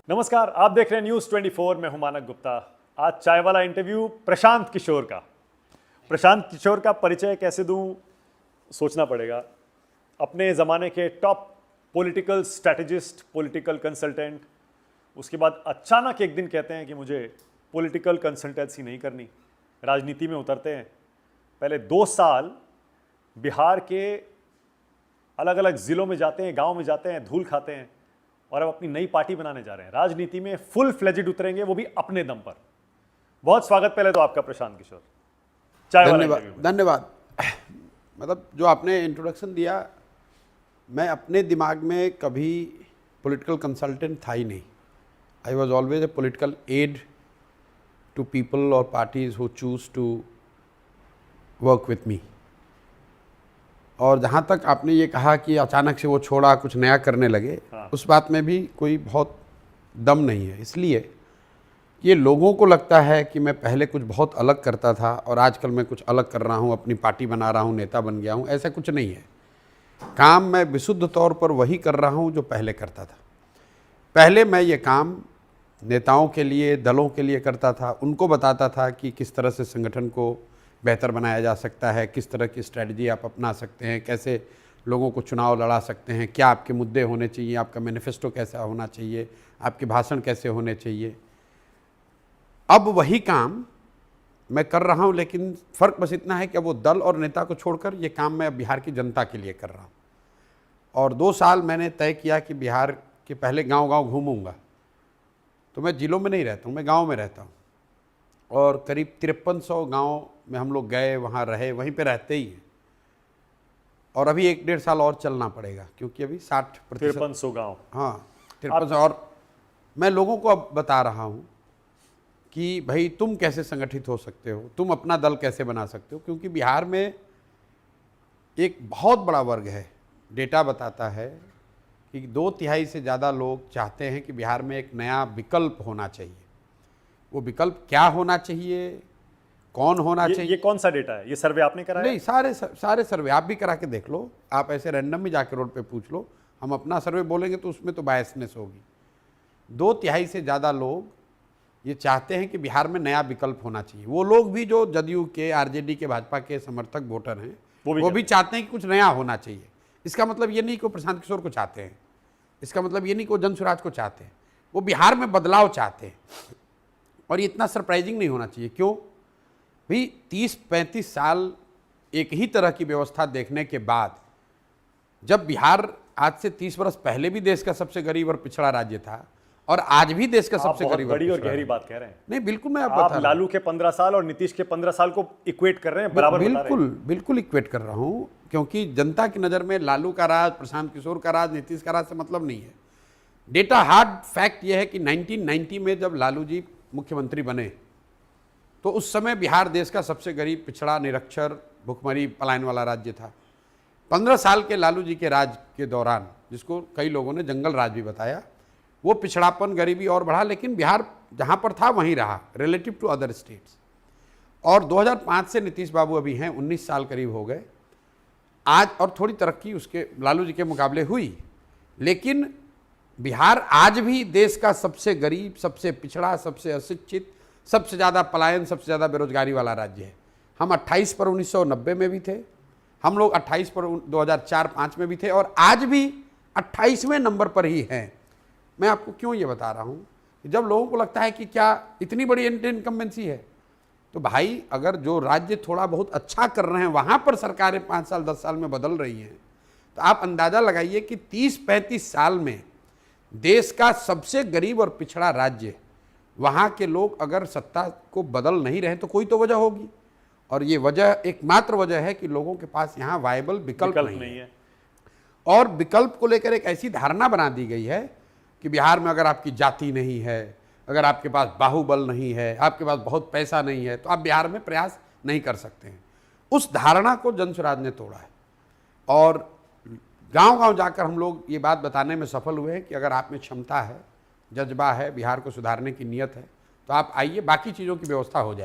नमस्कार, आप देख रहे हैं न्यूज़ 24। मैं हूं मानक गुप्ता। आज चाय वाला इंटरव्यू प्रशांत किशोर का। प्रशांत किशोर का परिचय कैसे दूं, सोचना पड़ेगा। अपने ज़माने के top political strategist, political consultant, उसके बाद अचानक एक दिन कहते हैं कि मुझे पॉलिटिकल कंसल्टेंसी नहीं करनी, राजनीति में उतरते हैं। पहले 2 साल बिहार के अलग अलग ज़िलों में जाते हैं, गाँव में जाते हैं, धूल खाते हैं और अब अपनी नई पार्टी बनाने जा रहे हैं। राजनीति में फुल फ्लेजेड उतरेंगे, वो भी अपने दम पर। बहुत स्वागत पहले तो आपका प्रशांत किशोर, चाय वाला इंटरव्यू में। धन्यवाद। मतलब जो आपने इंट्रोडक्शन दिया, मैं अपने दिमाग में कभी पॉलिटिकल कंसल्टेंट था ही नहीं। I was always a political aide to people और parties who choose to work with me. और जहाँ तक आपने ये कहा कि अचानक से वो छोड़ा, कुछ नया करने लगे, हाँ। उस बात में भी कोई बहुत दम नहीं है। इसलिए ये लोगों को लगता है कि मैं पहले कुछ बहुत अलग करता था और आजकल मैं कुछ अलग कर रहा हूँ, अपनी पार्टी बना रहा हूँ, नेता बन गया हूँ। ऐसा कुछ नहीं है। काम मैं विशुद्ध तौर पर वही कर रहा हूँ जो पहले करता था। पहले मैं ये काम नेताओं के लिए, दलों के लिए करता था। उनको बताता था कि किस तरह से संगठन को बेहतर बनाया जा सकता है, किस तरह की स्ट्रेटजी आप अपना सकते हैं, कैसे लोगों को चुनाव लड़ा सकते हैं, क्या आपके मुद्दे होने चाहिए, आपका मैनिफेस्टो कैसा होना चाहिए, आपके भाषण कैसे होने चाहिए। अब वही काम मैं कर रहा हूं, लेकिन फ़र्क बस इतना है कि अब वो दल और नेता को छोड़कर ये काम मैं अब बिहार की जनता के लिए कर रहा हूं। और 2 साल मैंने तय किया कि बिहार के पहले गांव-गांव घूमूंगा। तो मैं जिलों में नहीं रहता हूं, मैं गाँव में रहता हूँ। और करीब 5300 गाँव में हम लोग गए, वहाँ रहे, वहीं पे रहते ही हैं। और अभी 1-1.5 साल और चलना पड़ेगा, क्योंकि अभी 60% 5300 गाँव। हाँ 5300। और मैं लोगों को अब बता रहा हूँ कि भाई तुम कैसे संगठित हो सकते हो, तुम अपना दल कैसे बना सकते हो। क्योंकि बिहार में एक बहुत बड़ा वर्ग है, डेटा बताता है कि 2/3 से ज़्यादा लोग चाहते हैं कि बिहार में एक नया विकल्प होना चाहिए। वो विकल्प क्या होना चाहिए, कौन होना चाहिए। ये कौन सा डेटा है? ये सर्वे आपने कराया? नहीं, सारे सर्वे आप भी करा के देख लो। आप ऐसे रैंडम भी जाके रोड पे पूछ लो। हम अपना सर्वे बोलेंगे तो उसमें तो बायसनेस होगी। 2/3 से ज़्यादा लोग ये चाहते हैं कि बिहार में नया विकल्प होना चाहिए। वो लोग भी जो जदयू के, आरजेडी के, भाजपा के समर्थक वोटर हैं, वो भी चाहते हैं कि कुछ नया होना चाहिए। इसका मतलब ये नहीं कि वो प्रशांत किशोर को चाहते हैं, इसका मतलब ये नहीं कि वो जनसुराज को चाहते हैं। वो बिहार में बदलाव चाहते हैं। और ये इतना सरप्राइजिंग नहीं होना चाहिए। क्यों भी 30-35 साल एक ही तरह की व्यवस्था देखने के बाद, जब बिहार आज से 30 वर्ष पहले भी देश का सबसे गरीब और पिछड़ा राज्य था और आज भी देश का सबसे गरीब बड़ी और गहरी बात कह रहे हैं। नहीं, बिल्कुल मैं आप लालू के 15 साल और नीतीश के 15 साल को इक्वेट कर रहे हैं, बराबर बता रहे हैं। बिल्कुल इक्वेट कर रहा हूँ। क्योंकि जनता की नज़र में लालू का राज, प्रशांत किशोर का राज, नीतीश का राज से मतलब नहीं है। डेटा हार्ड फैक्ट यह है कि 1990 में जब लालू जी मुख्यमंत्री बने तो उस समय बिहार देश का सबसे गरीब, पिछड़ा, निरक्षर, भुखमरी, पलायन वाला राज्य था। 15 साल के लालू जी के राज के दौरान, जिसको कई लोगों ने जंगल राज भी बताया, वो पिछड़ापन, गरीबी और बढ़ा, लेकिन बिहार जहाँ पर था वहीं रहा रिलेटिव टू अदर स्टेट्स। और 2005 से नीतीश बाबू अभी हैं, 19 साल करीब हो गए आज, और थोड़ी तरक्की उसके लालू जी के मुकाबले हुई। लेकिन बिहार आज भी देश का सबसे गरीब, सबसे पिछड़ा, सबसे अशिक्षित, सबसे ज़्यादा पलायन, सबसे ज़्यादा बेरोजगारी वाला राज्य है। हम 28 पर 1990 में भी थे, हम लोग 28 पर 2004-05 में भी थे, और आज भी 28वें नंबर पर ही हैं। मैं आपको क्यों ये बता रहा हूँ कि जब लोगों को लगता है कि क्या इतनी बड़ी एंटी इनकम्बेंसी है, तो भाई अगर जो राज्य थोड़ा बहुत अच्छा कर रहे हैं वहाँ पर सरकारें 5 साल 10 साल में बदल रही हैं, तो आप अंदाज़ा लगाइए कि 30-35 साल में देश का सबसे गरीब और पिछड़ा राज्य, वहाँ के लोग अगर सत्ता को बदल नहीं रहे तो कोई तो वजह होगी। और ये वजह, एकमात्र वजह है कि लोगों के पास यहाँ वायबल विकल्प नहीं है। और विकल्प को लेकर एक ऐसी धारणा बना दी गई है कि बिहार में अगर आपकी जाति नहीं है, अगर आपके पास बाहुबल नहीं है, आपके पास बहुत पैसा नहीं है, तो आप बिहार में प्रयास नहीं कर सकते हैं। उस धारणा को जनसुराज ने तोड़ा है। और गांव-गांव जाकर हम लोग ये बात बताने में सफल हुए हैं कि अगर आप में क्षमता है, जज्बा है, बिहार को सुधारने की नीयत है, तो आप आइए, बाकी चीज़ों की व्यवस्था हो जाएगी।